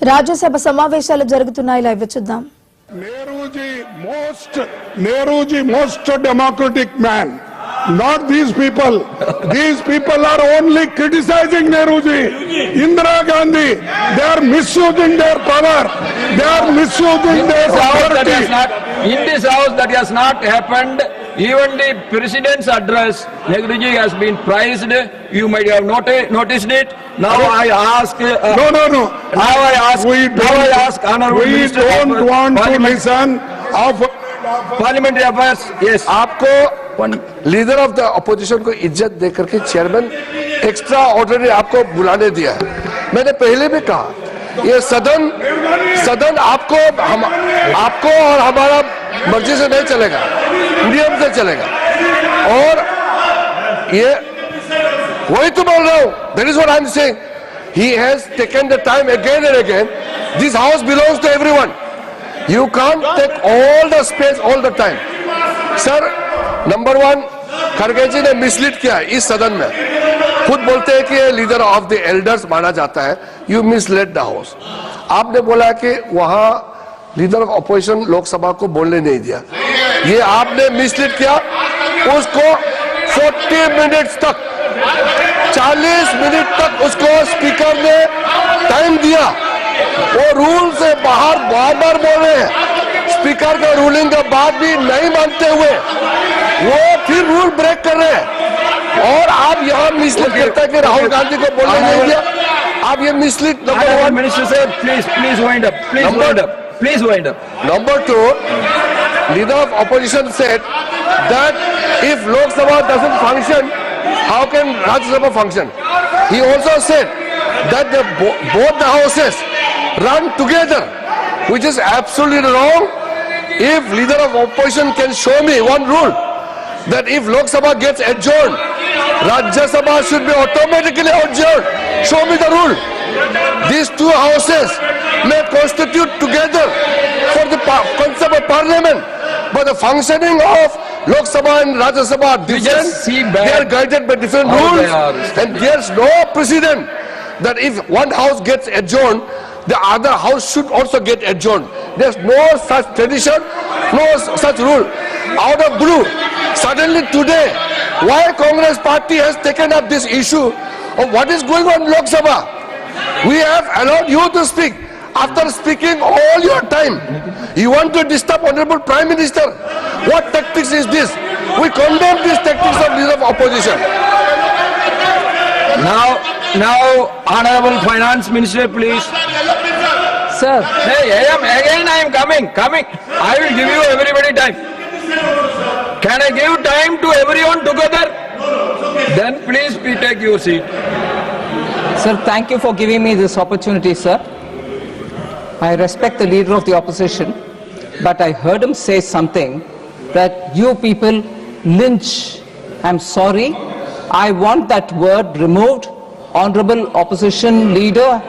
రాజ్యసభ సమావేశాలు జరుగుతున్నాయి. లైవ్ చూద్దాం. Nehruji most democratic man. Not these people. These people are only criticizing Nehruji. Indira Gandhi, they are misusing their power. They are misusing their authority. In this house that has not happened. Even the president's address, Nehruji has been praised. You might have noticed it. Now I ask. No. Now I ask. Honorable We Minister don't want to listen of Parliamentary Affairs. Yes. आपको leader of the opposition को इज्जत देकर के chairman extra ordinary आपको बुलाने दिया है. मैंने पहले भी कहा ये सदन आपको और हमारा मर्जी से नहीं चलेगा, नियम से चलेगा. और ये वही तो बोल रहा हूं. That is what I am saying. He has taken the time again and again. This house belongs to everyone. You can't take all the space all the time. Sir, number 1 खड़गे जी ने मिसलीड किया इस सदन में. खुद बोलते हैं कि लीडर ऑफ द एल्डर्स माना जाता है. You misled the house. आपने बोला कि वहां लीडर ऑफ अपोजिशन लोकसभा को बोलने नहीं दिया. ये आपने मिसलीड किया. उसको 40 मिनट्स तक 40 मिनट तक उसको स्पीकर ने टाइम दिया. वो रूल से बाहर बार बोल रहे हैं. स्पीकर का रूलिंग के बाद भी नहीं मानते हुए वो फिर रूल ब्रेक कर रहे हैं. और आप यहाँ मिसलीड करते हैं कि राहुल गांधी को बोलने नहीं दिया. आप ये मिसलीड. नंबर 1 मिनिस्टर साहब, please wind up. Please wind up. Number 2, leader of opposition said that if Lok Sabha doesn't function, how can Rajya Sabha function? He also said that both the houses run together, which is absolutely wrong. If leader of opposition can show me one rule that if Lok Sabha gets adjourned, Rajya Sabha should be automatically adjourned. Show me the rule. These two houses may constitute together for the concept of parliament, but the functioning of Lok Sabha and Rajya Sabha are different. They are guided by different rules, and there's no precedent that if one house gets adjourned, the other house should also get adjourned. There's no such tradition, no such rule. Out of blue, suddenly today, why Congress party has taken up this issue of what is going on in Lok Sabha? We have allowed you to speak. After speaking all your time, you want to disturb Honorable Prime Minister. What tactics is this? We condemn these tactics of leader of opposition. Now, Honorable Finance Minister, please. Sir. Hey, I am coming. I will give you everybody time. Can I give time to everyone together? Then please take your seat. Sir, thank you for giving me this opportunity, sir. I respect the leader of the opposition, but I heard him say something that you people lynch. I'm sorry. I want that word removed. Honorable opposition leader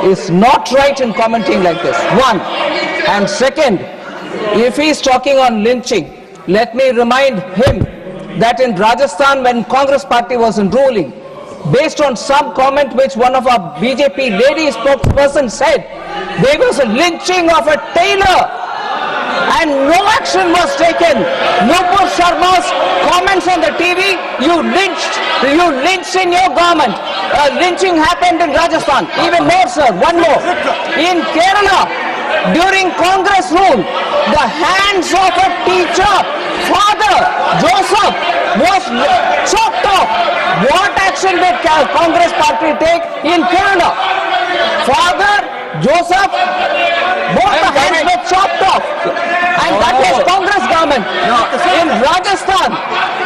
is not right in commenting like this. 1. And second, if he is talking on lynching, let me remind him that in Rajasthan, when Congress party was in ruling, based on some comment which one of our BJP lady spokesperson said, there was a lynching of a tailor and no action was taken. Nupur Sharma's comments on the TV, you lynched in your government. Lynching happened in Rajasthan. Even more, sir, one more. In Kerala, during Congress rule, the hands of a teacher, Father Joseph, was chopped off. What action did Congress party take in Kerala? Father Joseph, both the hands were chopped off. And that was Congress government. In Rajasthan,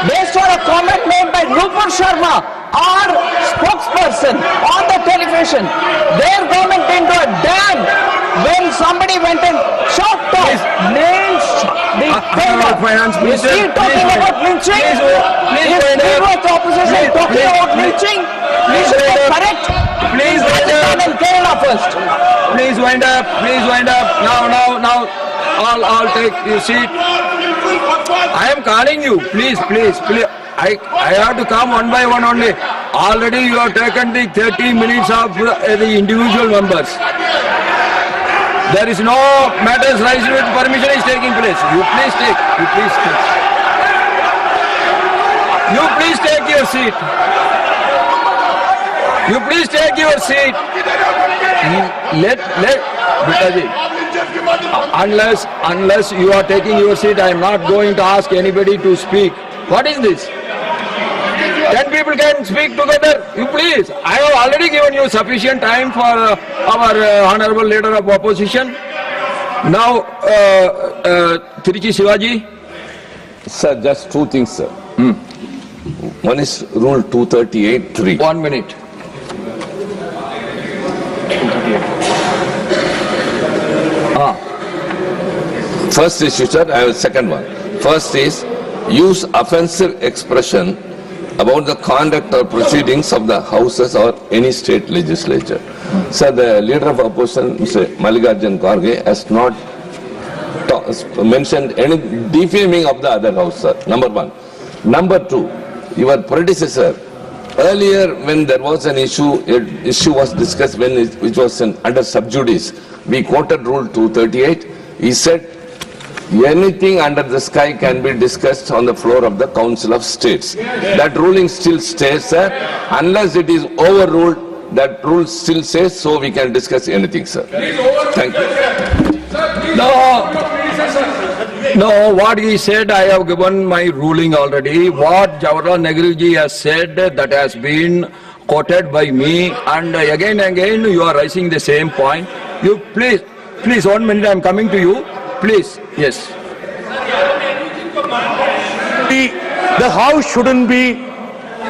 based on a comment made by Nupur Sharma, our spokesperson on the television, their government into a dam when somebody went and chopped off, lynched the tailor. Is he talking about lynching? Is leader of the opposition talking about lynching? Please correct. Please Rajasthan and Kerala first. Please wind up. Now. I'll take your seat. I am calling you. Please. I have to come one by one only. Already you have taken the 30 minutes of the individual members. There is no matters raised with permission is taking place. You please take. You please take. You please take your seat. You please take your seat. Let Bitaji. Unless you are taking your seat, I am not going to ask anybody to speak. What is this? 10 people can speak together. You please. I have already given you sufficient time for our honorable leader of opposition. Now, Tiruchi Shivaji. Sir, just two things, sir. One is Rule 238(3). 1 minute. First issue, sir, I have a second one. First is use offensive expression about the conduct or proceedings of the houses or any state legislature. Sir, the leader of opposition, Mr. Mallikarjun Kharge, has not mentioned any defaming of the other house, sir. Number one. Number two, your predecessor, earlier when there was an issue was discussed which was under sub judice. We quoted Rule 238. He said, anything under the sky can be discussed on the floor of the Council of States. That ruling still stays, sir. Unless it is overruled, that rule still says, so we can discuss anything, sir. Thank you. No, what he said, I have given my ruling already. What Jawaharlal Nehru ji has said, that has been quoted by me, and again you are raising the same point. You please 1 minute, I am coming to you. Please, yes. The house shouldn't be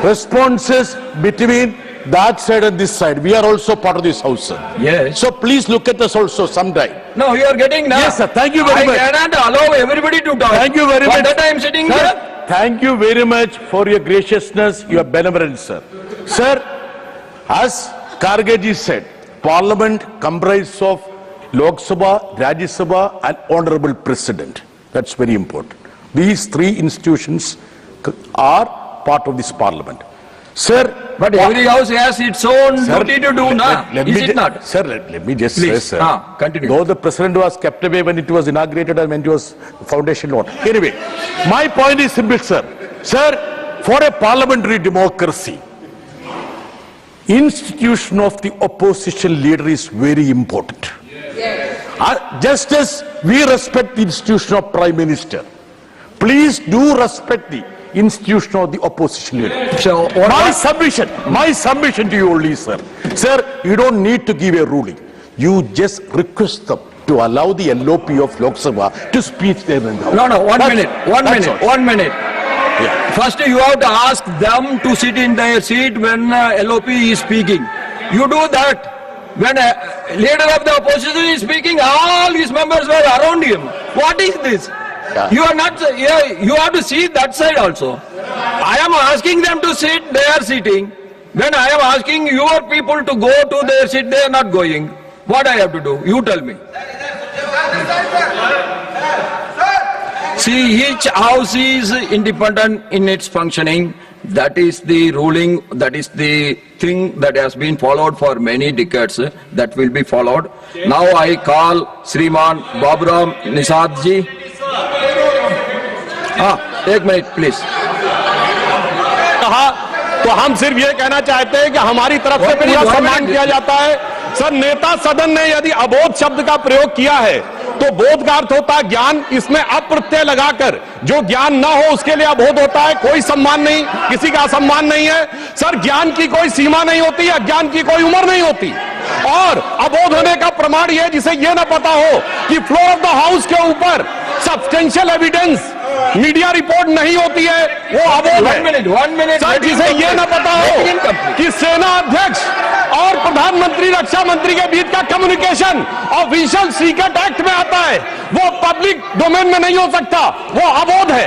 responses between that side and this side. We are also part of this house, sir. Yes. So please look at us also sometime. No, you are getting now. Yes, sir. Thank you very much. I cannot allow everybody to talk. Thank you very much. For that I am sitting Sir, here. thank you very much for your graciousness, your benevolence, sir. Sir, as Kharge said, Parliament comprises of Lok Sabha, Rajya Sabha and Honorable President. That's very important. These three institutions are part of this Parliament. Sir, But every house has its own duty to do, na? Is it not? Sir, let me just Please, say, sir. continue. Though the president was kept away when it was inaugurated and when it was foundation law. Anyway, my point is simple, sir. Sir, for a parliamentary democracy, institution of the opposition leader is very important. Just as we respect the institution of Prime Minister, please do respect the institution of the opposition leader. So, My submission to you only, sir. Sir, you don't need to give a ruling. You just request them to allow the LOP of Lok Sabha to speak there. No, 1 minute. Yeah. First you have to ask them to sit in their seat when LOP is speaking. You do that. When a leader of the opposition is speaking, all his members were around him. What is this? Yeah. You are not. You have to see that side also. I am asking them to sit. They are sitting. When I am asking your people to go to their seat, they are not going. What I have to do? You tell me. See, each house is independent in its functioning. That is the ruling, that is the thing that has been followed for many decades, that will be followed. Now I call Shriman Baburam Nisad ji. 1 minute please. कहा तो हम सिर्फ ये कहना चाहते हैं कि हमारी तरफ से पूरा सम्मान किया जाता है। सर, नेता सदन ने यदि अबोध शब्द का प्रयोग किया है तो बोध का अर्थ होता है ज्ञान। इसमें अप्रत्यय लगाकर जो ज्ञान ना हो उसके लिए अबोध होता है। कोई सम्मान नहीं, किसी का असम्मान नहीं है। सर, ज्ञान की कोई सीमा नहीं होती, अज्ञान की कोई उम्र नहीं होती। और अबोध होने का प्रमाण यह, जिसे यह ना पता हो कि फ्लोर ऑफ द हाउस के ऊपर सब्सटेंशियल एविडेंस मीडिया रिपोर्ट नहीं होती है, वो अबोध है। 1 minute. सर, जिसे ये ना पता हो कि सेना अध्यक्ष और प्रधानमंत्री रक्षा मंत्री के बीच का कम्युनिकेशन ऑफिशियल सीक्रेट एक्ट में आता है, वो पब्लिक डोमेन में नहीं हो सकता, वो अबोध है।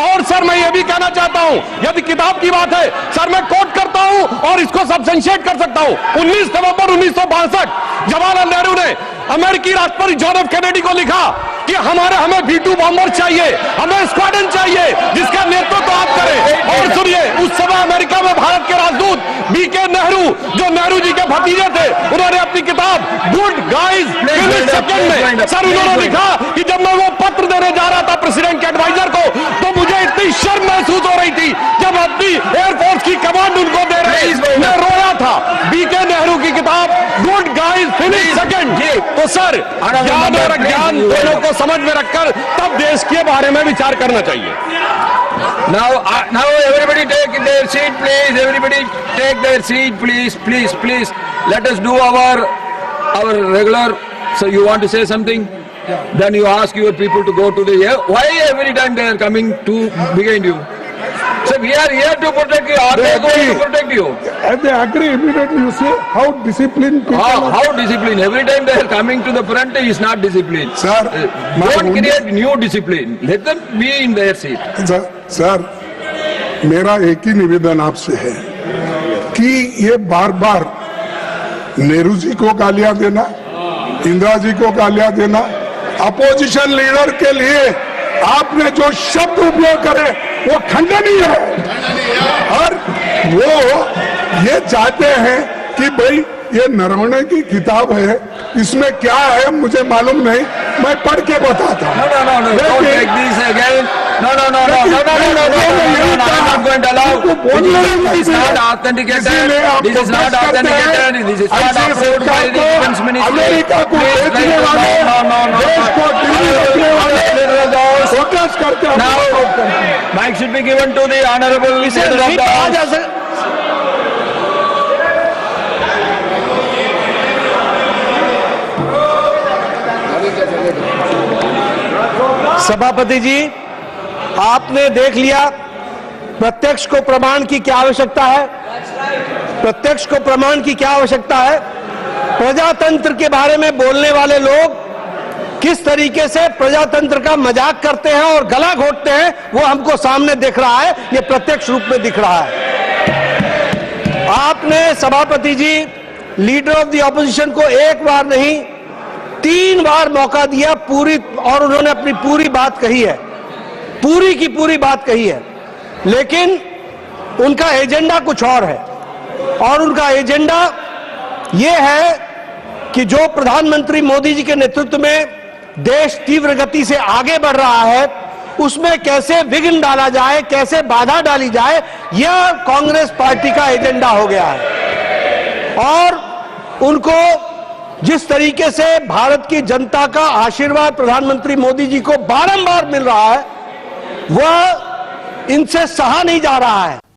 और सर, मैं ये भी कहना चाहता हूं, यदि किताब की बात है, सर मैं कोट करता हूं और इसको सब्सटेंशिएट कर सकता हूं। 19 नवंबर 1962 जवाहरलाल नेहरू ने अमेरिकी राष्ट्रपति जॉन एफ कैनेडी को लिखा कि हमें V2 बॉम्बर चाहिए, हमें स्क्वाड्रन चाहिए जिसका नेतृत्व आप करें। और सुनिए, उस समय अमेरिका में भारत के राजदूत BK नेहरू, जो नेहरू जी के भतीजे थे, उन्होंने अपनी किताब गुड गाइज फिनिश सेकंड में। सर उन्होंने लिखा कि जब मैं वो पत्र देने जा रहा था प्रेसिडेंट के एडवाइजर को, तो मुझे इतनी शर्म महसूस हो रही थी जब अपनी एयरफोर्स की कमांड उनको दे रहे, मैं रोया था। बीके नेहरू की किताब गुड गाइज फिनिश सेकंड। तो सर ज्ञान और अज्ञान दोनों को समझ में रखकर तब देश के बारे में विचार करना चाहिए। Now everybody take their seat, please. Everybody take their seat, please, please, please. Let us do our regular. So you want to say something? Then you ask your people to go to the. Why every time they are coming to behind you? So we are here to protect you. Are they going to protect you? And they agree immediately. You see how disciplined people are. How discipline? Every time they are coming to the front is not discipline. Sir, don't create new discipline. Let them be in their seat. Sir मेरा एक ही निवेदन आपसे है कि ये बार बार नेहरू जी को गालियां देना, इंदिरा जी को गालियां देना, अपोजिशन लीडर के लिए आपने जो शब्द उपयोग करे वो खंडनीय है। और वो ये चाहते हैं कि भाई ये नरवणे की किताब है, इसमें क्या है मुझे मालूम नहीं, मैं पढ़ के बताता हूँ। Don't take this again. No. I'm not going to allow. This is not authenticated. This is not authenticated. This is not approved by the defense ministry. America को बेचने वाले, देश को दिल्ली रखने वाले फोकस करते हैं। Now, mic should be given to the honorable leader of the House. सभापति जी, आपने देख लिया प्रत्यक्ष को प्रमाण की क्या आवश्यकता है। प्रत्यक्ष को प्रमाण की क्या आवश्यकता है। प्रजातंत्र के बारे में बोलने वाले लोग किस तरीके से प्रजातंत्र का मजाक करते हैं और गला घोटते हैं, वो हमको सामने दिख रहा है, ये प्रत्यक्ष रूप में दिख रहा है। आपने सभापति जी लीडर ऑफ द ऑपोजिशन को एक बार नहीं 3 बार मौका दिया पूरी, और उन्होंने अपनी पूरी बात कही है, पूरी की पूरी बात कही है, लेकिन उनका एजेंडा कुछ और है। और उनका एजेंडा यह है कि जो प्रधानमंत्री मोदी जी के नेतृत्व में देश तीव्र गति से आगे बढ़ रहा है, उसमें कैसे विघ्न डाला जाए, कैसे बाधा डाली जाए, यह कांग्रेस पार्टी का एजेंडा हो गया है। और उनको जिस तरीके से भारत की जनता का आशीर्वाद प्रधानमंत्री मोदी जी को बारंबार मिल रहा है, वह इनसे सहा नहीं जा रहा है।